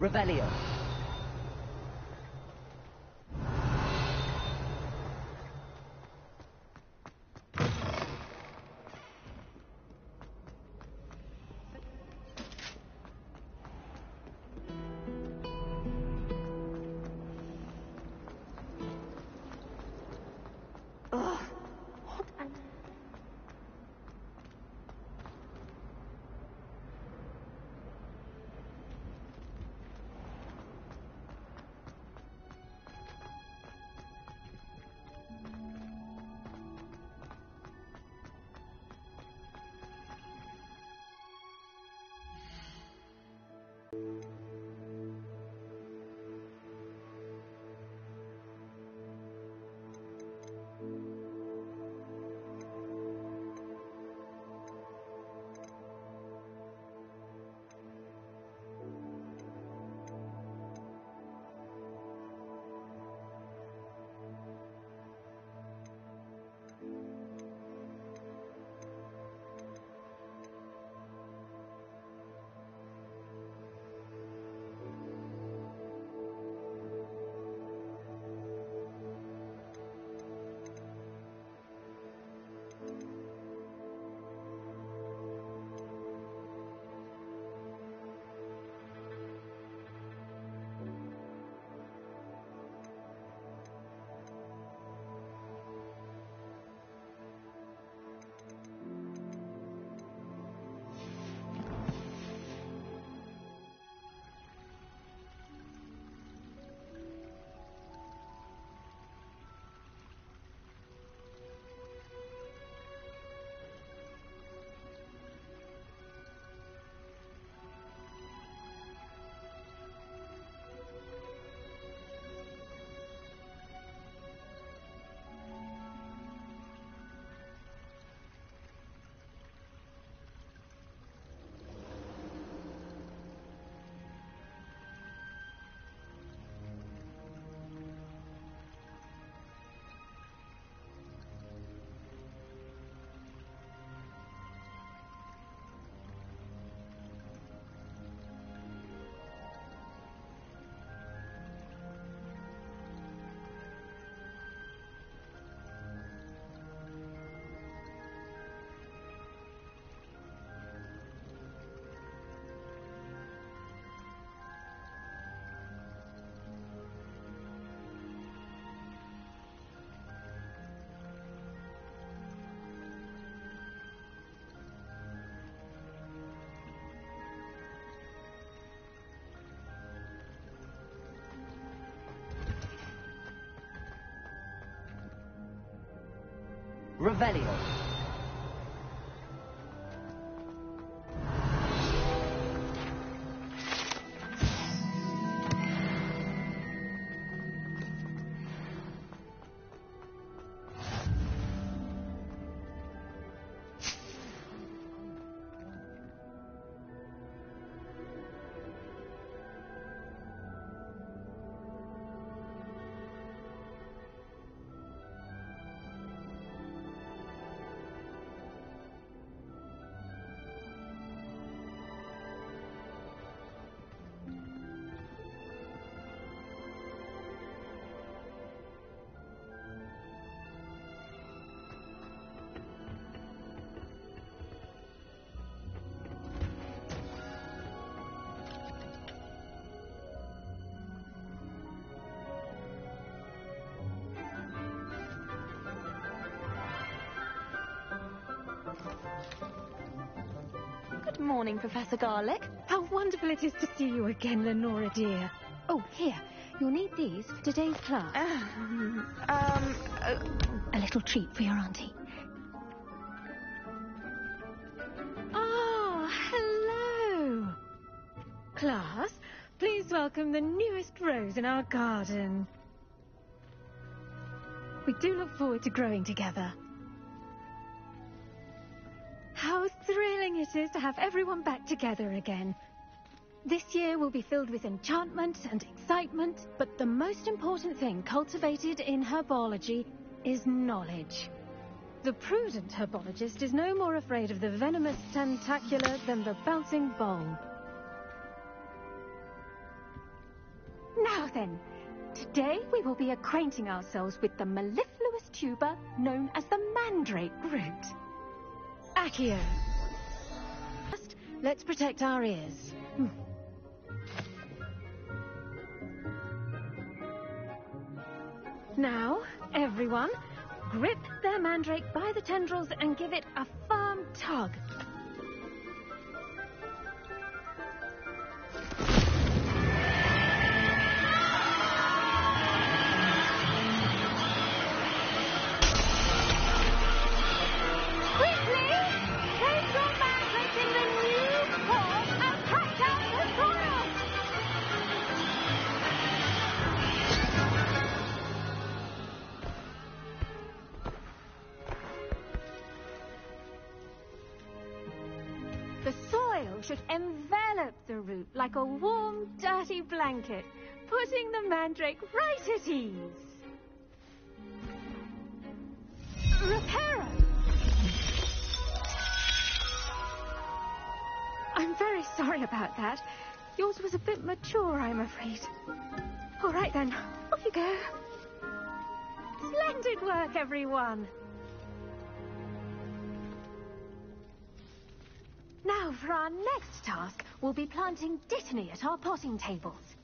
Revelio. Revelio. Good morning, Professor Garlick. How wonderful it is to see you again, Lenora dear. Oh, here, you'll need these for today's class. A little treat for your auntie. Ah, hello. Class, please welcome the newest rose in our garden. We do look forward to growing together. How thrilling it is to have everyone back together again. This year will be filled with enchantment and excitement, but the most important thing cultivated in herbology is knowledge. The prudent herbologist is no more afraid of the venomous tentacular than the bouncing bulb. Now then, today we will be acquainting ourselves with the mellifluous tuber known as the mandrake root. Accio. First, let's protect our ears. Now, everyone, grip their mandrake by the tendrils and give it a firm tug. The soil should envelop the root like a warm, dirty blanket, putting the mandrake right at ease. Reparo! I'm very sorry about that. Yours was a bit mature, I'm afraid. All right then, off you go. Splendid work, everyone. Now, for our next task, we'll be planting Dittany at our potting tables.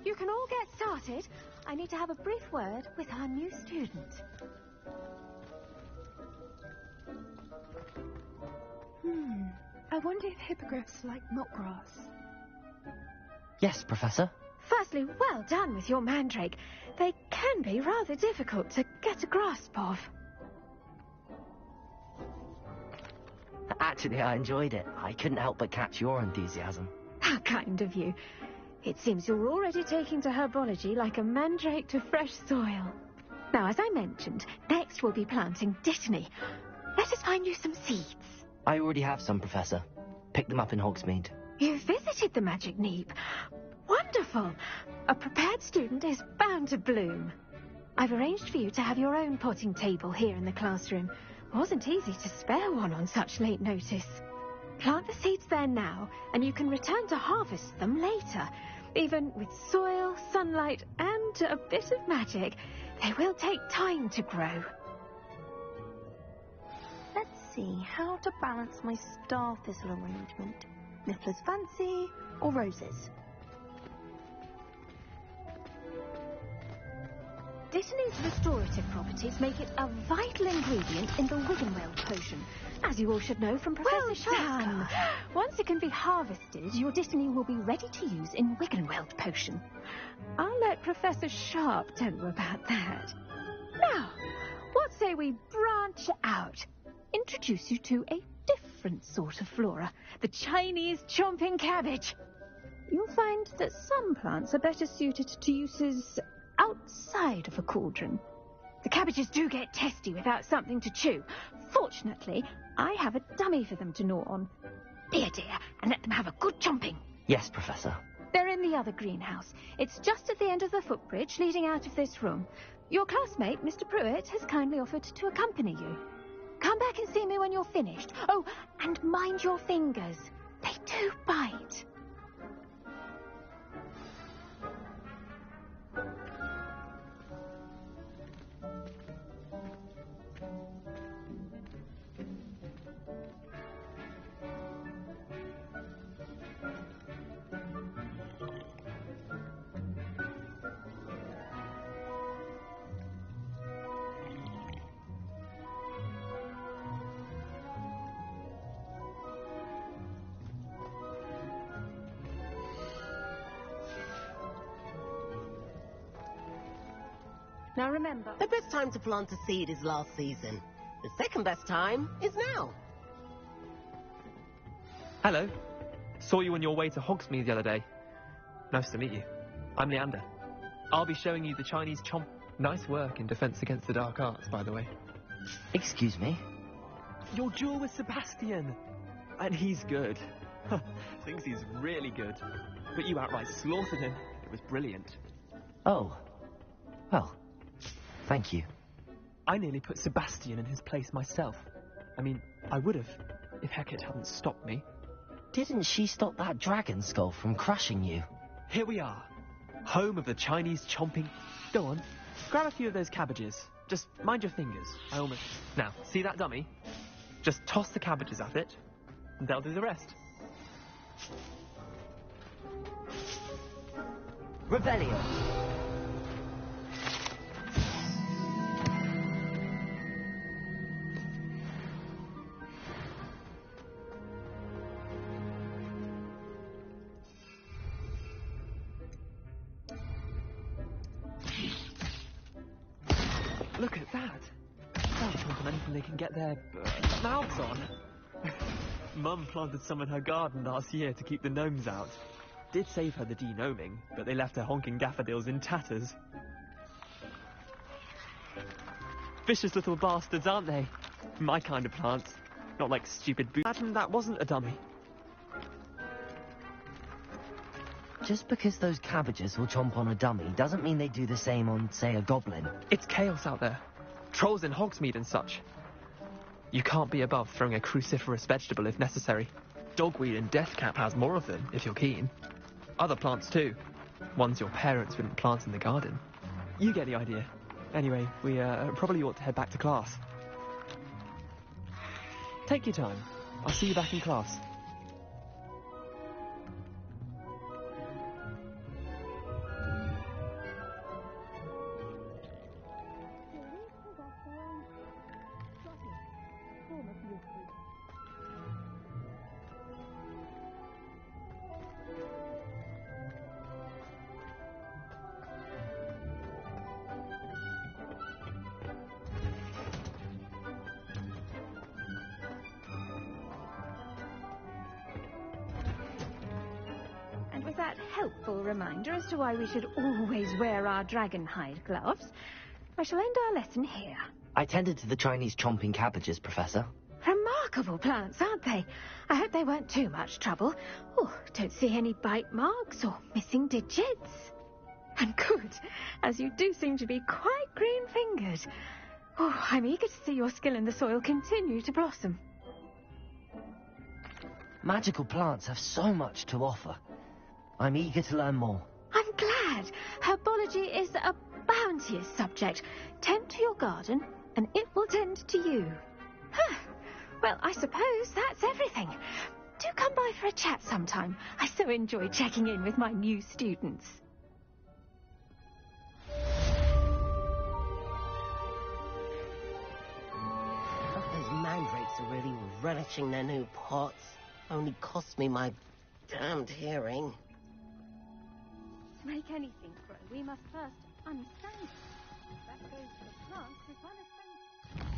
You can all get started. I need to have a brief word with our new student. I wonder if hippogriffs like knotgrass. Yes, Professor. Firstly, well done with your mandrake. They can be rather difficult to get a grasp of. Actually, I enjoyed it. I couldn't help but catch your enthusiasm. How kind of you. It seems you're already taking to herbology like a mandrake to fresh soil. Now, as I mentioned, next we'll be planting Dittany. Let us find you some seeds. I already have some, Professor. Picked them up in Hogsmeade. You visited the Magic Neep. Wonderful. A prepared student is bound to bloom. I've arranged for you to have your own potting table here in the classroom. Wasn't easy to spare one on such late notice. Plant the seeds there now, and you can return to harvest them later. Even with soil, sunlight, and a bit of magic, they will take time to grow. Let's see how to balance my star thistle arrangement. Niffler's fancy or roses? Dittany's restorative properties make it a vital ingredient in the Wiggenweld potion, as you all should know from Professor Sharp. Once it can be harvested, your Dittany will be ready to use in Wiggenweld potion. I'll let Professor Sharp tell you about that. Now, what say we branch out? Introduce you to a different sort of flora, the Chinese chomping cabbage. You'll find that some plants are better suited to uses outside of a cauldron. The cabbages do get testy without something to chew. Fortunately, I have a dummy for them to gnaw on. Be a dear and let them have a good chomping. Yes, Professor. They're in the other greenhouse. It's just at the end of the footbridge leading out of this room. Your classmate, Mr. Pruitt, has kindly offered to accompany you. Come back and see me when you're finished. Oh, and mind your fingers. They do bite. Now remember, The best time to plant a seed is last season. The second best time is now. Hello. Saw you on your way to Hogsmeade the other day. Nice to meet you. I'm Leander. I'll be showing you the Chinese chomp. Nice work in Defense Against the Dark Arts, by the way. Excuse me? Your duel with Sebastian. And he's good. Thinks he's really good. But you outright slaughtered him. It was brilliant. Oh. Well, thank you. I nearly put Sebastian in his place myself. I mean, I would have, if Hecate hadn't stopped me. Didn't she stop that dragon skull from crushing you? Here we are. Home of the Chinese chomping... Go on, grab a few of those cabbages. Just mind your fingers. I almost... Now, see that dummy? Just toss the cabbages at it, and they'll do the rest. Rebellion! Look at that. They'll chomp on anything they can get their mouths on. Mum planted some in her garden last year to keep the gnomes out. Did save her the de-gnoming, but they left her honking daffodils in tatters. Vicious little bastards, aren't they? My kind of plants. Not like stupid Imagine that wasn't a dummy. Just because those cabbages will chomp on a dummy doesn't mean they do the same on, say, a goblin. It's chaos out there. Trolls in Hogsmeade and such. You can't be above throwing a cruciferous vegetable if necessary. Dogweed and deathcap has more of them, if you're keen. Other plants too. Ones your parents wouldn't plant in the garden. You get the idea. Anyway, we probably ought to head back to class. Take your time. I'll see you back in class. With that helpful reminder as to why we should always wear our dragon hide gloves, I shall end our lesson here. I tended to the Chinese chomping cabbages, Professor. Remarkable plants, aren't they? I hope they weren't too much trouble. Oh, don't see any bite marks or missing digits. And good, as you do seem to be quite green-fingered. Oh, I'm eager to see your skill in the soil continue to blossom. Magical plants have so much to offer. I'm eager to learn more. I'm glad. Herbology is a bounteous subject. Tend to your garden, and it will tend to you. Huh. Well, I suppose that's everything. Do come by for a chat sometime. I so enjoy checking in with my new students. Those mandrakes are really relishing their new pots. Only cost me my damned hearing. To make anything grow, we must first understand it. That goes for plants as well as things.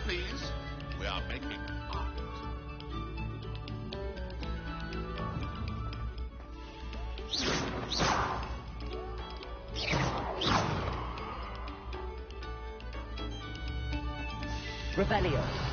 Quiet, please. We are making art. Revelio.